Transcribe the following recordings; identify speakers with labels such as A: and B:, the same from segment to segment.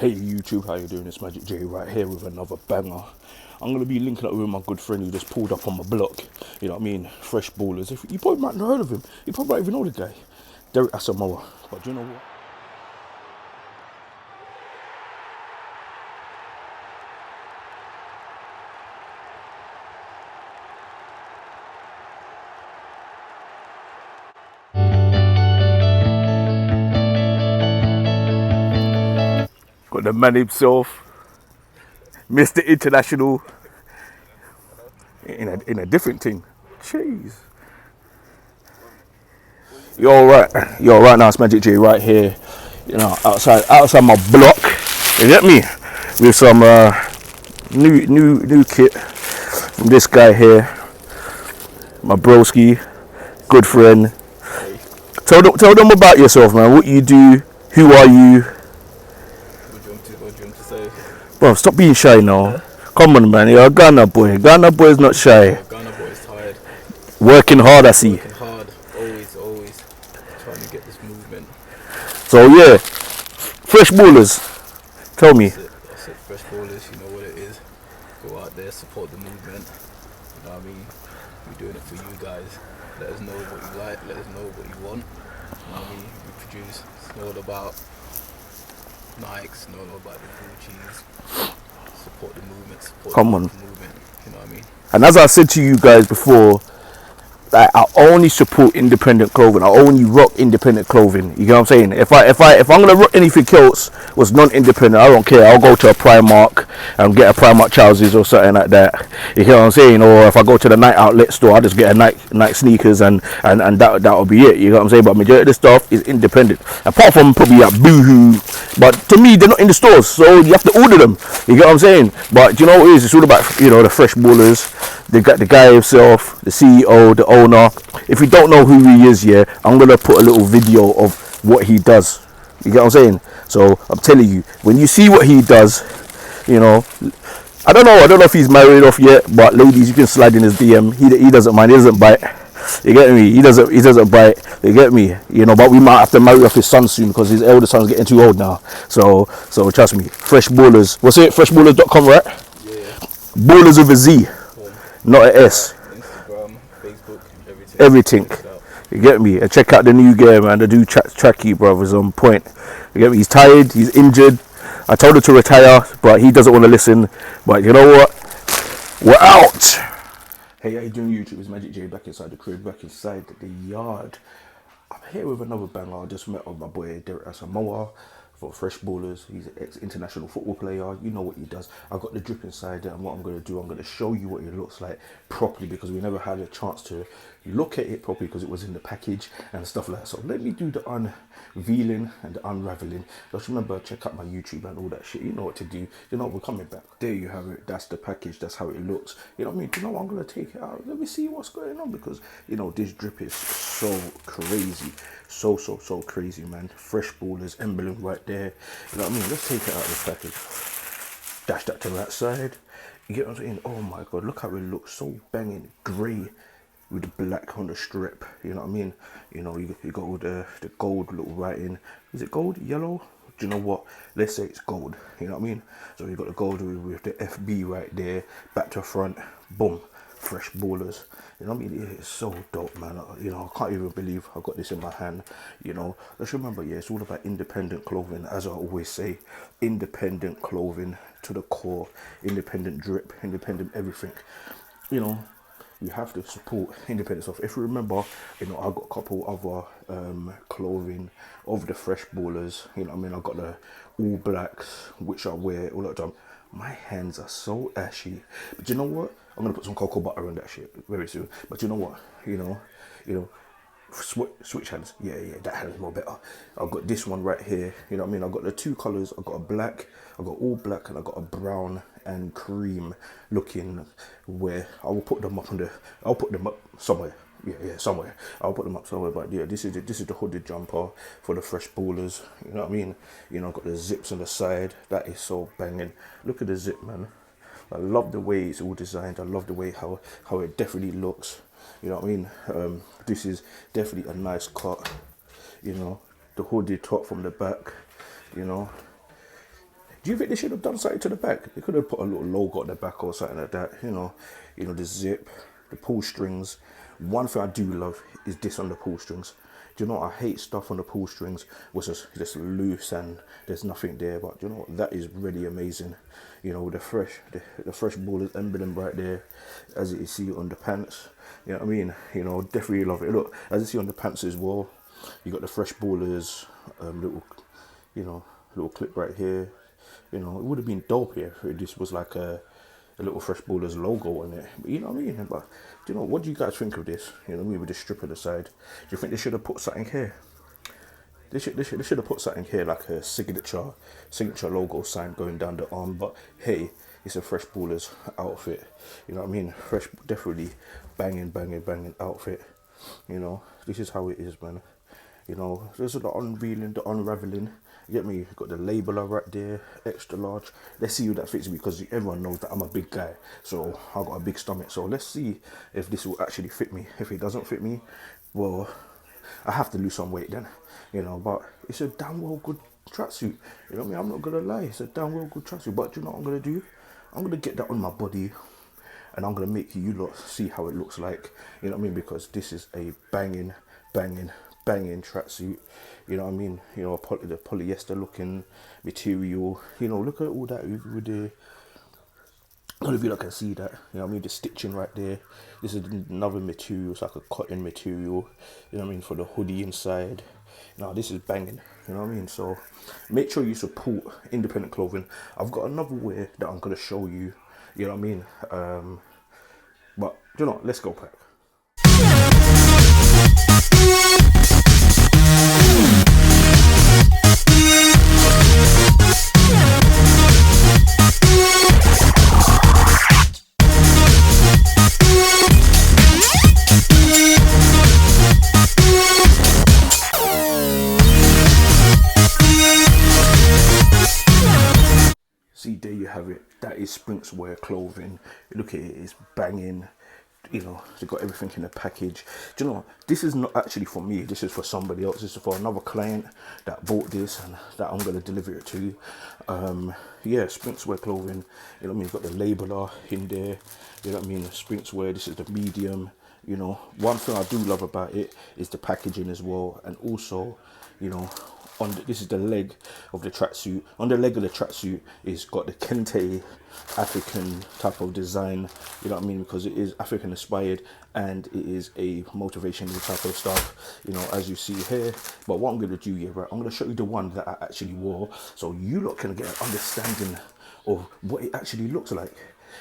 A: Hey YouTube, how you doing? It's Magic J right here with another banger. I'm going to be linking up with my good friend who just pulled up on my block. You know what I mean? Fresh Ballers. If you probably might not heard of him. You probably might even know the guy. Derek Asamoah. But do you know what? Got the man himself, Mr. International, in a different thing. Jeez. Yo, right now it's Magic J right here. You know, outside my block. You get me? With some new kit from this guy here, my broski, good friend. Tell them about yourself, man. What you do, who are you?
B: What do you want to say?
A: Bro, stop being shy now. Come on, man. You're a Ghana boy. Ghana boy is not shy.
B: Ghana boy is tired.
A: Working hard, I see.
B: Working hard. Always trying to get this movement.
A: So yeah, fresh ballers. Tell me.
B: That's it. Fresh ballers, you know what it is. Go out there, support the movement. You know what I mean? We're doing it for you guys. Let us know what you like. Let us know what you want. You know what I mean? We produce. It's not all about Nikes. Not all about the Gucci's. Support the movement. Support
A: Come
B: the
A: on.
B: movement. You know what I mean?
A: And as I said to you guys before, like, I only support independent clothing. I only rock independent clothing. You get what I'm saying? If I'm gonna rock anything else was non-independent, I don't care. I'll go to a Primark and get a Primark trousers or something like that. You get what I'm saying? Or if I go to the Nike outlet store, I just get a Nike sneakers and that'll be it. You get what I'm saying? But majority of the stuff is independent. Apart from probably like Boohoo, but to me they're not in the stores, so you have to order them. You get what I'm saying? But you know what it is? It's all about the fresh ballers. They got the guy himself, the CEO, the owner. If you don't know who he is, yeah, I'm gonna put a little video of what he does. You get what I'm saying? So I'm telling you, when you see what he does, I don't know if he's married off yet, but ladies, you can slide in his DM. He doesn't mind. He doesn't bite. You get me? He doesn't bite. You get me? But we might have to marry off his son soon because his elder son's getting too old now. So trust me. Fresh ballers. What's it? Freshballers.com, right?
B: Yeah.
A: Ballers with a Z, not an S.
B: Instagram, Facebook, everything.
A: Everything.
B: Check it out.
A: You get me? And check out the new game, man. The new Tracksuit, brothers, on point. You get me? He's tired. He's injured. I told him to retire, but he doesn't want to listen. But you know what? We're out. Hey, how you doing, YouTube? It's Magic J back inside the crib, back inside the yard. I'm here with another banger. I just met with my boy Derek Asamoah for Fresh Ballers. He's an ex-international football player. You know what he does. I got the drip inside there, and what I'm going to do, I'm going to show you what it looks like properly because we never had a chance to look at it properly because it was in the package and stuff like that. So let me do the unveiling and the unraveling. Just remember, check out my YouTube and all that shit. You know what to do. We're coming back. There you have it. That's the package. That's how it looks. You know what I mean? I'm going to take it out. Let me see what's going on because, this drip is so crazy. So crazy, man. Fresh Ballers emblem right there. You know what I mean? Let's take it out of the package. Dash that to that side. You get what I'm saying? Oh my god, look how it looks. So banging grey with the black on the strip. You know what I mean? You got all the gold little writing. Is it gold? Yellow? Do you know what? Let's say it's gold. You know what I mean? So you got the gold with the FB right there, back to front. Boom. Fresh Ballers. You know what I mean? It's so dope, man. I can't even believe I got this in my hand. Let's remember, it's all about independent clothing. As I always say, independent clothing to the core, independent drip, independent everything. You have to support independent stuff. If you remember, I got a couple other clothing of the Fresh Ballers. You know what I mean? I got the all blacks, which I wear all the time. My hands are so ashy. But you know what? I'm gonna put some cocoa butter on that shit very soon. But you know what? Switch hands. Yeah, that hand is more better. I've got this one right here. You know what I mean? I've got the two colors. I've got a black, I've got all black, and I've got a brown and cream looking where I will put them up I'll put them up somewhere. Yeah, somewhere. I'll put them up somewhere. But yeah, this is the hooded jumper for the Fresh Ballers. You know what I mean? I've got the zips on the side. That is so banging. Look at the zip, man. I love the way it's all designed. I love the way how it definitely looks. You know what I mean? This is definitely a nice cut. The hooded top from the back. Do you think they should have done something to the back? They could have put a little logo at the back or something like that. You know the zip, the pull strings. One thing I do love is this on the pull strings. Do you know what? I hate stuff on the pull strings was just loose and there's nothing there. But do you know what? That is really amazing. You know, the fresh Ballerz emblem right there, as you see on the pants. You know what I mean? You know, definitely love it. Look, as you see on the pants as well, you got the fresh Ballerz little, you know, little clip right here. You know, it would have been dope here if this was like a little Fresh Ballerz logo on it. But you know what I mean? But do you know, what do you guys think of this? You know what I mean, with the strip on the side. Do you think they should have put something here? They should have put something here like a signature logo sign going down the arm. But hey, it's a Fresh Ballerz outfit. You know what I mean? Fresh, definitely banging outfit. You know, this is how it is, man. You know, there's the unveiling, the unraveling. You get me? Got the labeler right there, extra large. Let's see who that fits me, because everyone knows that I'm a big guy, so I got a big stomach. So let's see if this will actually fit me. If it doesn't fit me, well, I have to lose some weight then. You know, but it's a damn well good tracksuit. You know what I mean? I'm not gonna lie, it's a damn well good tracksuit. But do you know what I'm gonna do? I'm gonna get that on my body, and I'm gonna make you lot see how it looks like. You know what I mean? Because this is a banging tracksuit. You know what I mean? You know, the polyester looking material. You know, look at all that with the. None of you can see that. You know what I mean? The stitching right there. This is another material. It's like a cotton material. You know what I mean? For the hoodie inside. Now this is banging. You know what I mean? So make sure you support independent clothing. I've got another way that I'm gonna show you. You know what I mean? But you know, let's go back. See, there you have it. That is Sphinx wear clothing. Look at it, it's banging. You know, they got everything in the package. Do you know, this is not actually for me. This is for somebody else. This is for another client that bought this and that I'm going to deliver it to. Yeah, Sphinx wear clothing. You know what I mean? You've got the labeler in there. You know what I mean? Sphinx wear. This is the medium. You know, one thing I do love about it is the packaging as well. And also, you know, this is the leg of the tracksuit. On the leg of the tracksuit, it's got the kente African type of design. You know what I mean? Because it is African inspired and it is a motivational type of stuff. You know, as you see here. But what I'm going to do here, right? I'm going to show you the one that I actually wore, so you lot can get an understanding of what it actually looks like.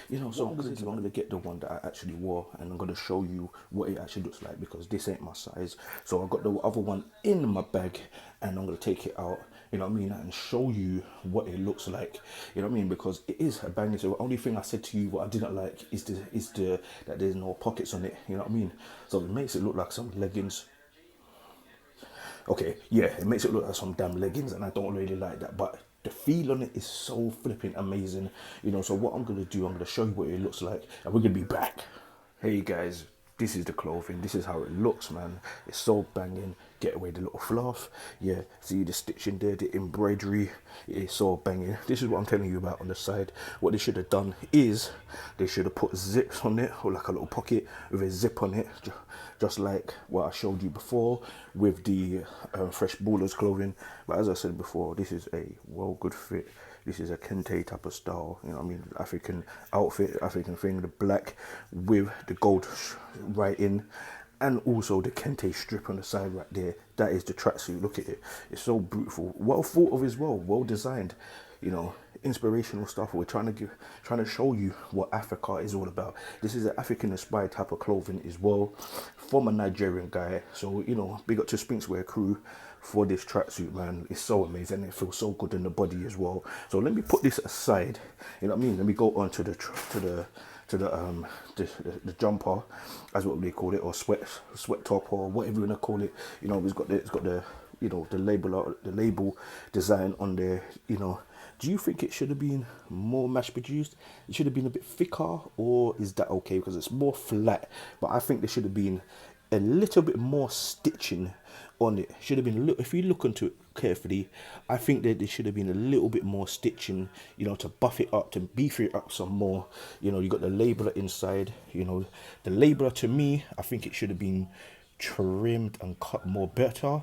A: You know, so I'm gonna get the one that I actually wore, and I'm gonna show you what it actually looks like, because this ain't my size. So I got the other one in my bag, and I'm gonna take it out. You know what I mean, and show you what it looks like. You know what I mean, because it is a banging. So the only thing I said to you what I didn't like is the that there's no pockets on it. You know what I mean? So it makes it look like some leggings. Okay, yeah, it makes it look like some damn leggings, and I don't really like that. But the feel on it is so flipping amazing. You know, so what I'm gonna do, I'm gonna show you what it looks like, and we're gonna be back. Hey guys, this is the clothing. This is how it looks, man. It's so banging. Get away the little fluff. Yeah, see the stitching there, the embroidery. It is so banging. This is what I'm telling you about on the side. What they should have done is they should have put zips on it, or like a little pocket with a zip on it, just like what I showed you before with the Fresh Ballerz clothing. But as I said before, this is a well good fit. This is a kente type of style, you know what I mean? African outfit, African thing, the black with the gold writing, and also the kente strip on the side right there. That is the tracksuit. Look at it. It's so beautiful. Well thought of as well. Well designed. You know, inspirational stuff. We're trying to show you what Africa is all about. This is an African inspired type of clothing as well, from a Nigerian guy. So, you know, big up to Sphinx Wear crew for this tracksuit, man. It's so amazing. It feels so good in the body as well. So let me put this aside. You know what I mean? Let me go on to the jumper, as what they call it, or sweat top, or whatever you wanna call it. You know, it's got the you know, the label design on there. You know, do you think it should have been more mass produced? It should have been a bit thicker, or is that okay? Because it's more flat, but I think there should have been a little bit more stitching on it. Should have been a little, if you look into it carefully, I think that there should have been a little bit more stitching, to buff it up, to beef it up some more. You got the labeler inside, the labeler, to me, I think it should have been trimmed and cut more better.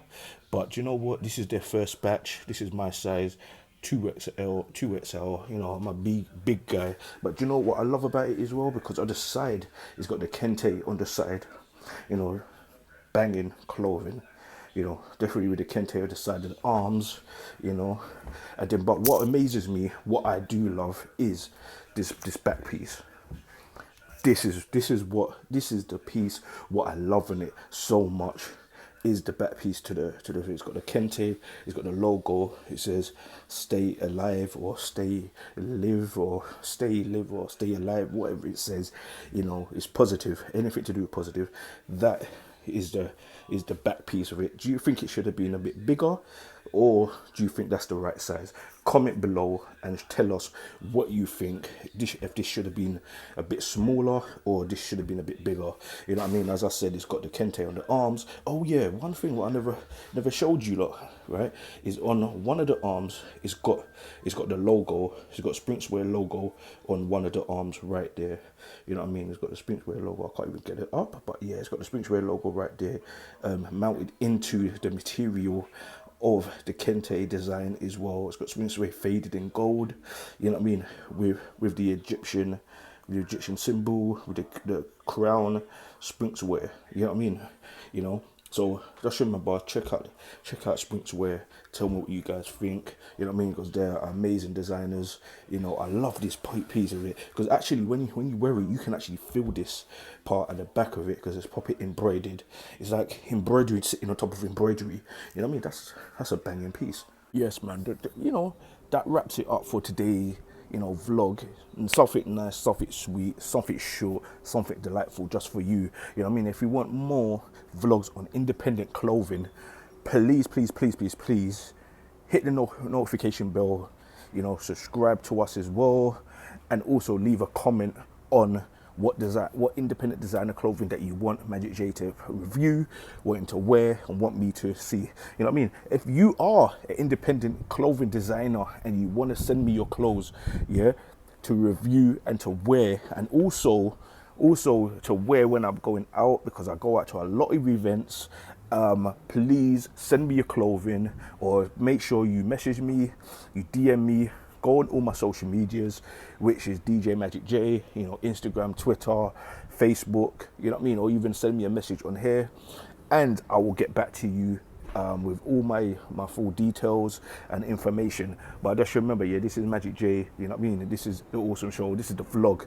A: But you know what? This is their first batch. This is my size. 2XL, 2XL, I'm a big guy. But you know what I love about it as well? Because on the side, it's got the kente on the side, banging clothing, definitely with the kente on the side of the arms, and then, but what amazes me, what I do love is this back piece. This is the piece, what I love in it so much is the back piece to the it's got the kente, it's got the logo, it says stay alive or stay live or stay live or stay alive, whatever it says, it's positive, anything to do with positive. That is the back piece of it. Do you think it should have been a bit bigger, or do you think that's the right size? Comment below and tell us what you think, if this should have been a bit smaller or this should have been a bit bigger. You know what I mean? As I said, it's got the kente on the arms. Oh yeah, one thing what I never showed you lot, right, is on one of the arms, it's got the logo, it's got Sphinx logo on one of the arms right there. You know what I mean? It's got the Sphinx logo. I can't even get it up, but yeah, it's got the Sphinx logo right there, mounted into the material of the kente design as well. It's got Sphinx faded in gold, you know what I mean, with the Egyptian symbol, with the crown, Sphinx wear, you know what I mean, so just remember, check out Sphinx. Tell me what you guys think, you know what I mean, because they're amazing designers. I love this piece of it, because actually when you wear it, you can actually feel this part at the back of it, because it's proper embroidered. It's like embroidery sitting on top of embroidery, you know what I mean. That's a banging piece. Yes, man. That wraps it up for today, vlog. And something nice, something sweet, something short, something delightful just for you. You know what I mean? If you want more vlogs on independent clothing, please hit the notification bell, subscribe to us as well, and also leave a comment on what independent designer clothing that you want Magic J to review, wanting to wear, and want me to see. You know what I mean? If you are an independent clothing designer and you want to send me your clothes, yeah, to review and to wear, and also to wear when I'm going out, because I go out to a lot of events, please send me your clothing, or make sure you message me, you DM me. Go on all my social medias, which is DJ Magic J, Instagram, Twitter, Facebook, you know what I mean, or even send me a message on here, and I will get back to you with all my full details and information. But just remember, yeah, this is Magic J, you know what I mean, this is the awesome show, this is the vlog,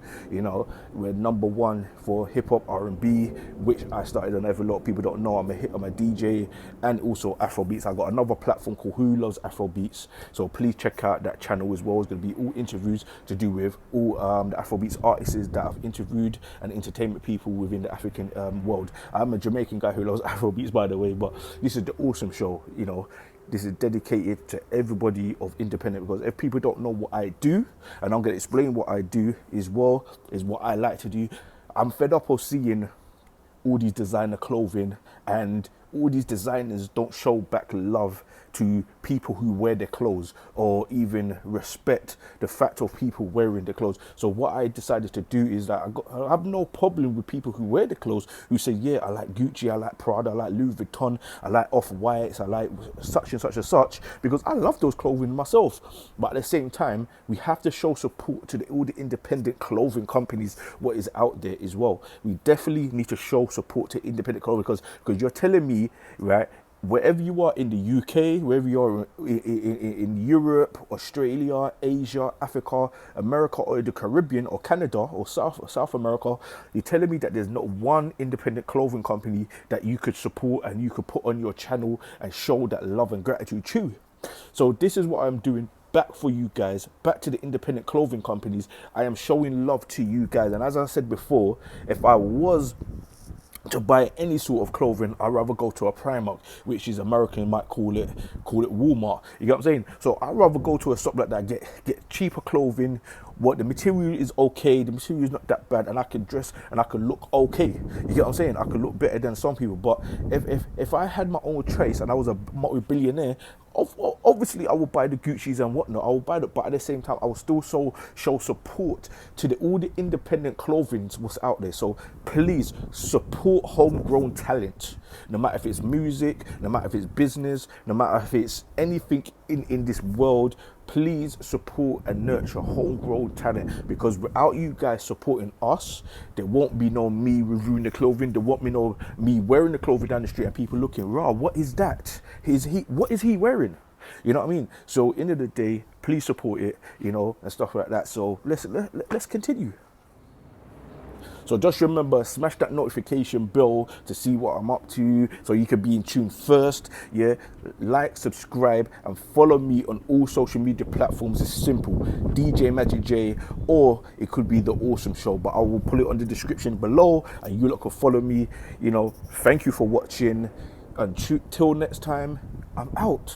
A: we're #1 for hip-hop, R&B, which I started on. A lot of people don't know I'm a DJ, and also Afrobeats. I got another platform called Who Loves Afrobeats, so please check out that channel as well. It's going to be all interviews to do with all the Afrobeats artists that I've interviewed, and entertainment people within the African world. I'm a Jamaican guy who loves Afrobeats, by the way, but this is the awesome show. This is dedicated to everybody of independent, because if people don't know what I do, and I'm going to explain what I do as well, is what I like to do. I'm fed up of seeing all these designer clothing, and all these designers don't show back love to people who wear their clothes, or even respect the fact of people wearing their clothes. So what I decided to do is that I have no problem with people who wear the clothes, who say, yeah, I like Gucci, I like Prada, I like Louis Vuitton, I like Off-Whites, I like such and such and such, because I love those clothing myself. But at the same time, we have to show support to all the independent clothing companies, what is out there as well. We definitely need to show support to independent clothing, because you're telling me, right, wherever you are in the UK, wherever you are in Europe, Australia, Asia, Africa, America, or the Caribbean, or Canada, or South America, you're telling me that there's not one independent clothing company that you could support and you could put on your channel and show that love and gratitude to. So this is what I'm doing back for you guys, back to the independent clothing companies. I am showing love to you guys. And as I said before, if I was to buy any sort of clothing, I'd rather go to a Primark, which is American might call it Walmart. You get what I'm saying? So I'd rather go to a shop like that, get cheaper clothing. What the material is okay, the material is not that bad, and I can dress and I can look okay. You get what I'm saying? I can look better than some people. But if I had my own trace and I was a multi-billionaire, obviously I would buy the Gucci's and whatnot. I would buy that, but at the same time I would still show support to all the independent clothing what's out there. So please support homegrown talent, no matter if it's music, no matter if it's business, no matter if it's anything in this world. Please support and nurture homegrown talent, because without you guys supporting us, there won't be no me reviewing the clothing. There won't be no me wearing the clothing down the street and people looking, raw, what is that? What is he wearing? You know what I mean? So end of the day, please support it, you know, and stuff like that. So let's continue. So just remember, smash that notification bell to see what I'm up to, so you can be in tune first. Yeah, like, subscribe, and follow me on all social media platforms. It's simple, DJ Magic J, or it could be The Awesome Show, but I will put it on the description below, and you lot can follow me. You know, thank you for watching, and till next time, I'm out.